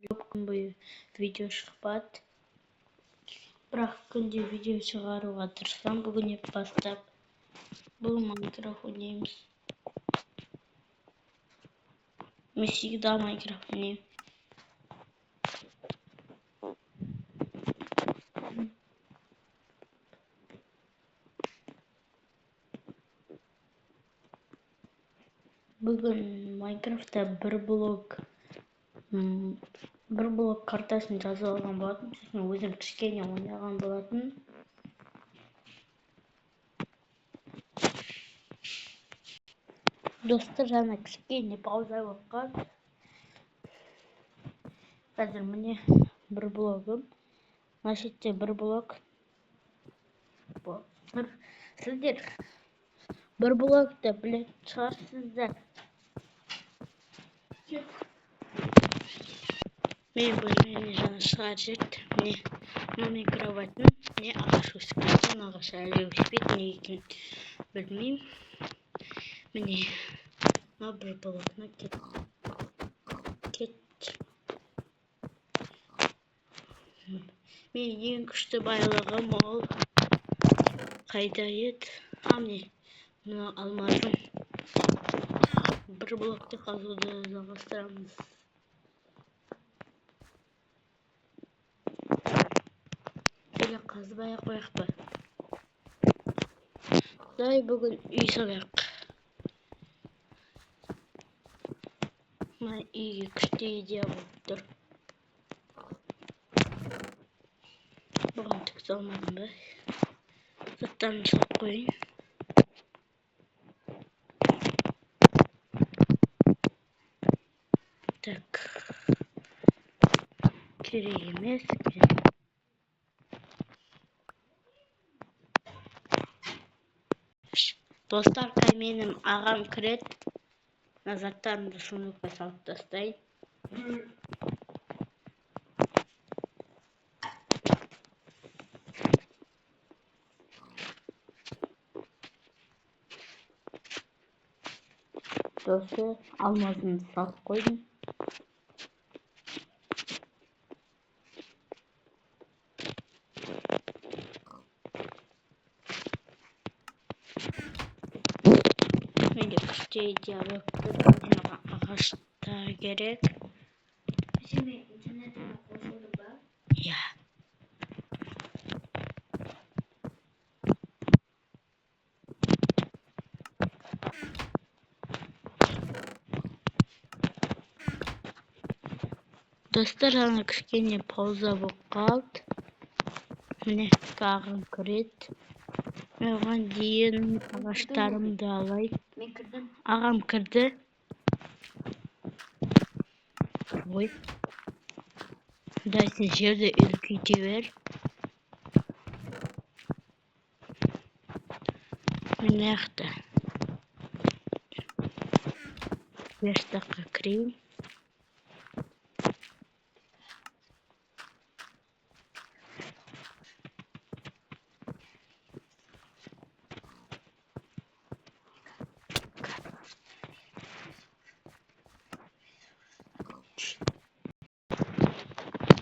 Бүгін видео шығып бірақ күнде видео шығаруға тырысам. Бүгіннен бастап бұл Майнкрафт ойнаймыз. Мен всегда Майнкрафт ойнаймын. Бүгін Майнкрафтта бір блок картасын жазып алған болатын. Сосын өзім кішкене ойнаған болатын. Достар, жаңа кішкене пауза болып қалды. Қазір міне бір блогым. Мына шетте бір блок. Сіздер бір блокты білетін шығарсыздар. Мен бөлмемде жаңа шығар жерді. Міне мына кроватын, міне ағаш өсіп кеткен, ағаш әлі өспейді, не екенін білмеймін. Міне мына бір блокына кетті. Мен ең күшті байлығым ол қайда еді? Міне мына алмазым. Бір блокты қазуды жалғастырамыз. Қазбай қояқ па. Дай бүгін үй салайық. Мына үйге күшті идея болып тұр. Бұған түк салмадым ба? Заттарын салып қойын. Так. Керек емес. Достар, менің ағам кіреді. Заттарымды сундукқа салып тастайын. Достар, алмазымды салып қойдым. Менде күшті идея болып тұр. Ағаштар керек. Сен интернетіне қосылды ба? Иә. Достар, жаңа кішкене пауза болып қалды. Міне ағам кіреді. Мен оған дейін ағаштарымды алайын. Мен кірдім. Ағам кірді. Ой. Дай сен жерді үлкейте бер. Міне жақта. 5 dakika кірейін.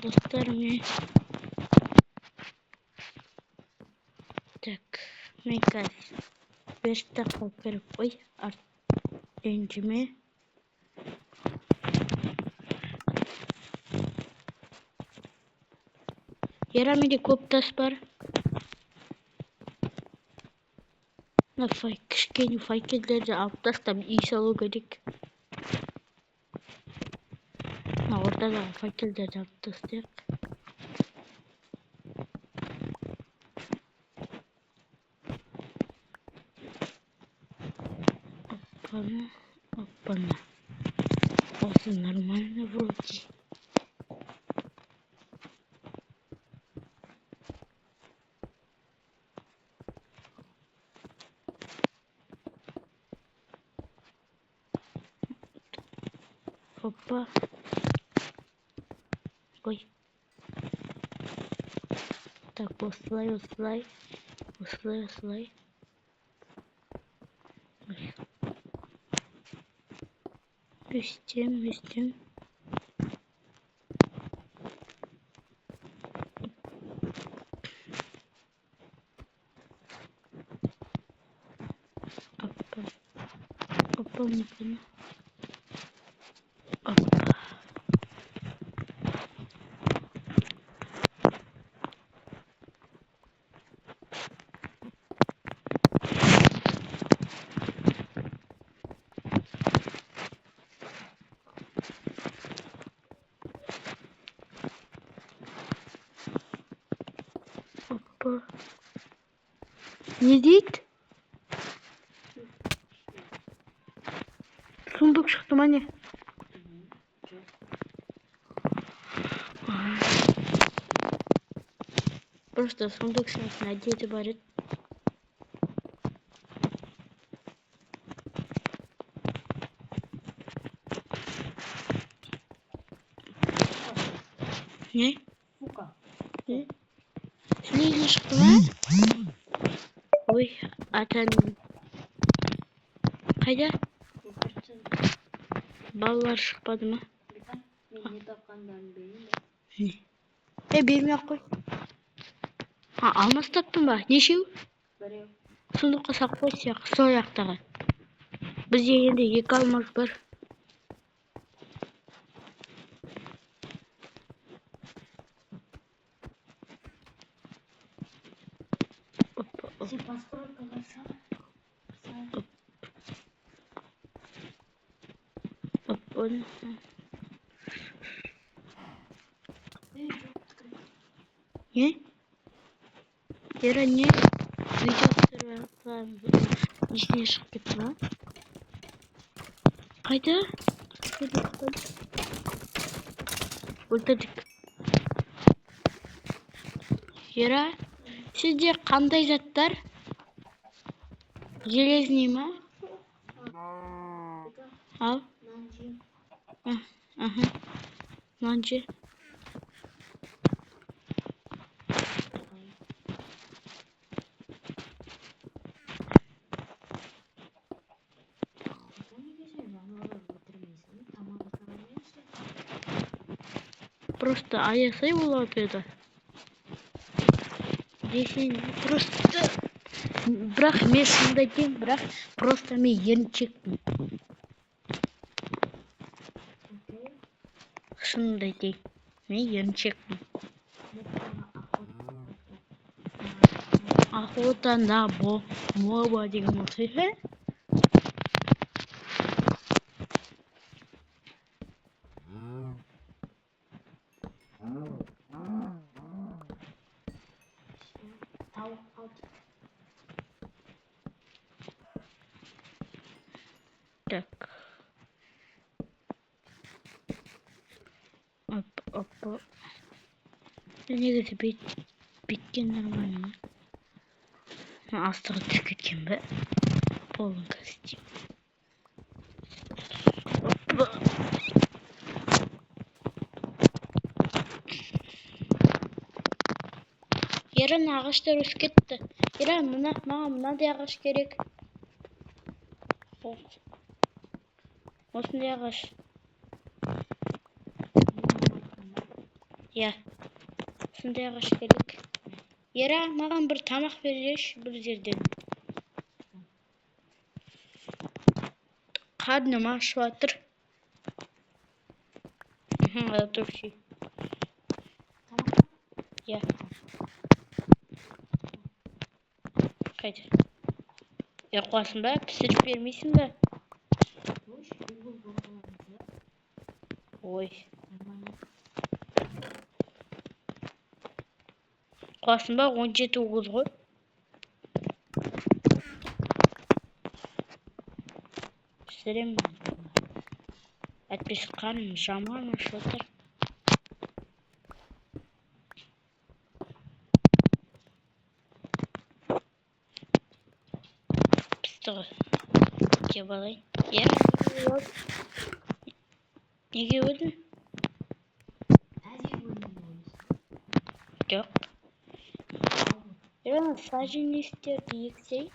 Достар, мен так, мен қазір 5 dakika кіріп қой, ренжіме. Ера, менде көп тас бар. Кішкене факелдерді алып тастап үй салу керек. Ортадағы факелдерді алып тастайық. Опана. Осы нормально вроде. Опа. Ой. Так, осылай. Өстем. bunu. Hop. Hoppa. Ne deydi? Сундук шықты ма не? Просто сундук сейчас надеты барит. Не? Не? Снизу шықты ма? Ой, атан. Қайда? Балалар шықпады ма? Мен не тапқандарын берейін Не? Бермей ақ қой. Алмас таптың ба? Нешеу? біреу. Сундукқа салып қой сияқты, сол жақтағы. Бізде енді 2 алмас бар. Сен постройкаға сал. Оны. Не? Ера не? Видео түсіріп несіне шығып кетті ма? Қайда? Өлтірдік. Ера, сізде қандай заттар? Железный ма? Ал? Нанчы. Просто аясай болады еді. Десең просто... Бірақ мен шынымды айтайын, бірақ просто мен еріншекпін. Шынымды айтайын, мен еріншекпін. Охота моба деген оқиға. Так. Оп. Негізі беткен нормально. Астығы түсіп кеткен бе? Полный костюм. Ерін ағаштар өсіп кетті. Ерін, маған мынандай ағаш керек. Осындай ағаш. Я. Осындай ағаш керек. Ера, маған бір тамақ береші бір жерден. Қарным ашып жатыр. Отурши. Я. Қайда? Қуасың ба? Пісіріп бермейсің ба? Ой. Қуасың ба? 17-9 ғой. Пісірем. Әтпес қарным жаман ашып жатыр. Кеп алайын. Неге өлдің? Жоқ. Саженестерді ексей.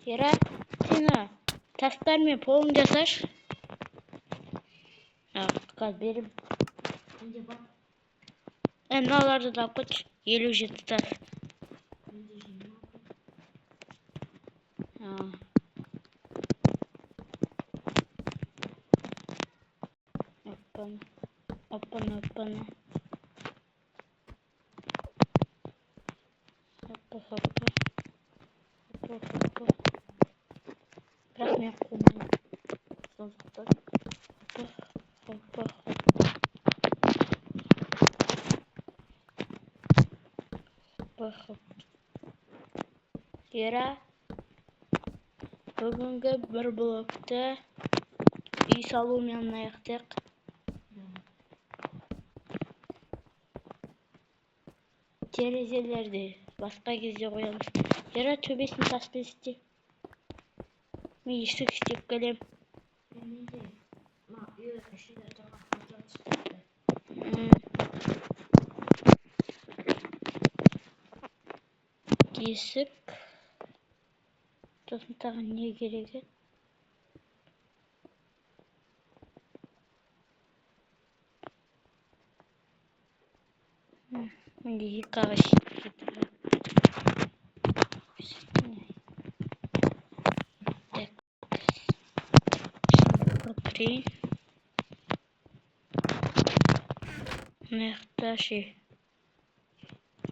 Yara, Tina, taslarımı polum jasаш. Kal berim. Önce bak. Emnalarda da koç. 57 tas. Önce şimdi bak. Опана. Опана. Опа. Bırak ne yapayım? Sonuçta. Hoppa. Yara. Бүгінгі бір блокта үй салумен аяқтайық. Терезелерді басқа кезде қоямыз. Жара төбесін таспен істе. Мен есік істеп келем. Benim de. Ma, yok, şimdi tamam. Hadi çıktı. Есік. Сосын тағы не керек еді? Менде екі ағаш кетті. Так. Смотри. Мына жақта ше.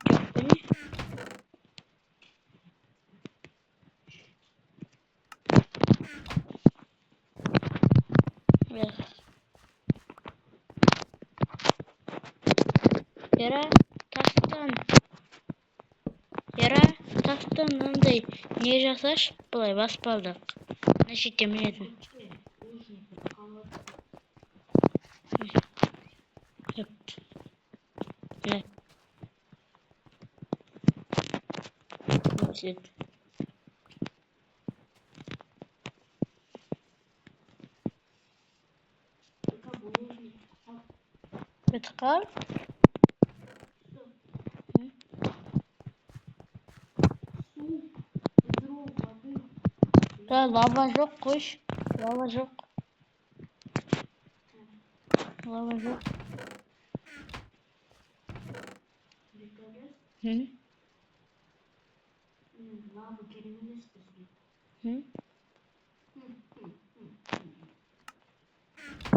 Жоқ па не? Yara тастан мындай не жасаш, былай баспалдық. Мына жерде мінетін. Бітіп қал. Lava жоқ, қойш. Lava жоқ. Lava жоқ. Lava kelimesi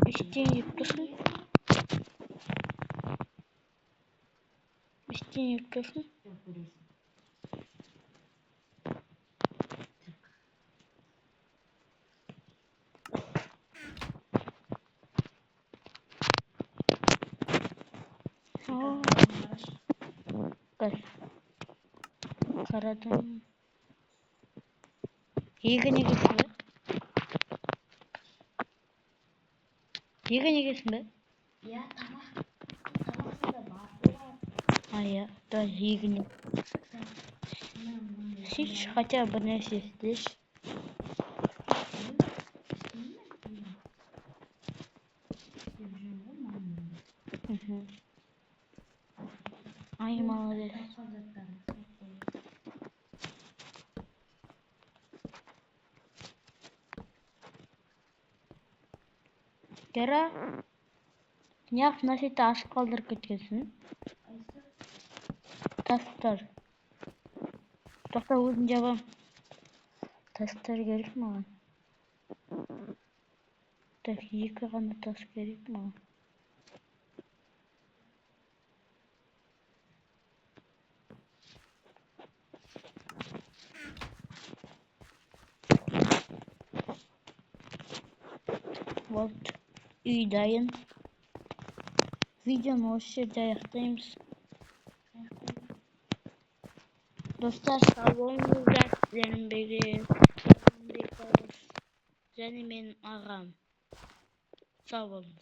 Істен еп тұрсын. Істен еп тұрсын. Қарадым. Егі негесін бе? Егі негесін бе? Ya tamam. Tamam da var. Я, да, егіне. Сич, хотя бы нәрсе істеш. Ай, молодец. Yara, неғып насетті ашып қалдырып кеткенсің? Тастар. Тоқта өзін жабам. Тастар керек маған. Так, екі ғана тас керек маған. Вот, үй дайын. Видеоны осы жерде аяқтаймыз. Достар, сау болыңыздар. Сіздермен бірге және менің ағам. Сау болыңыз.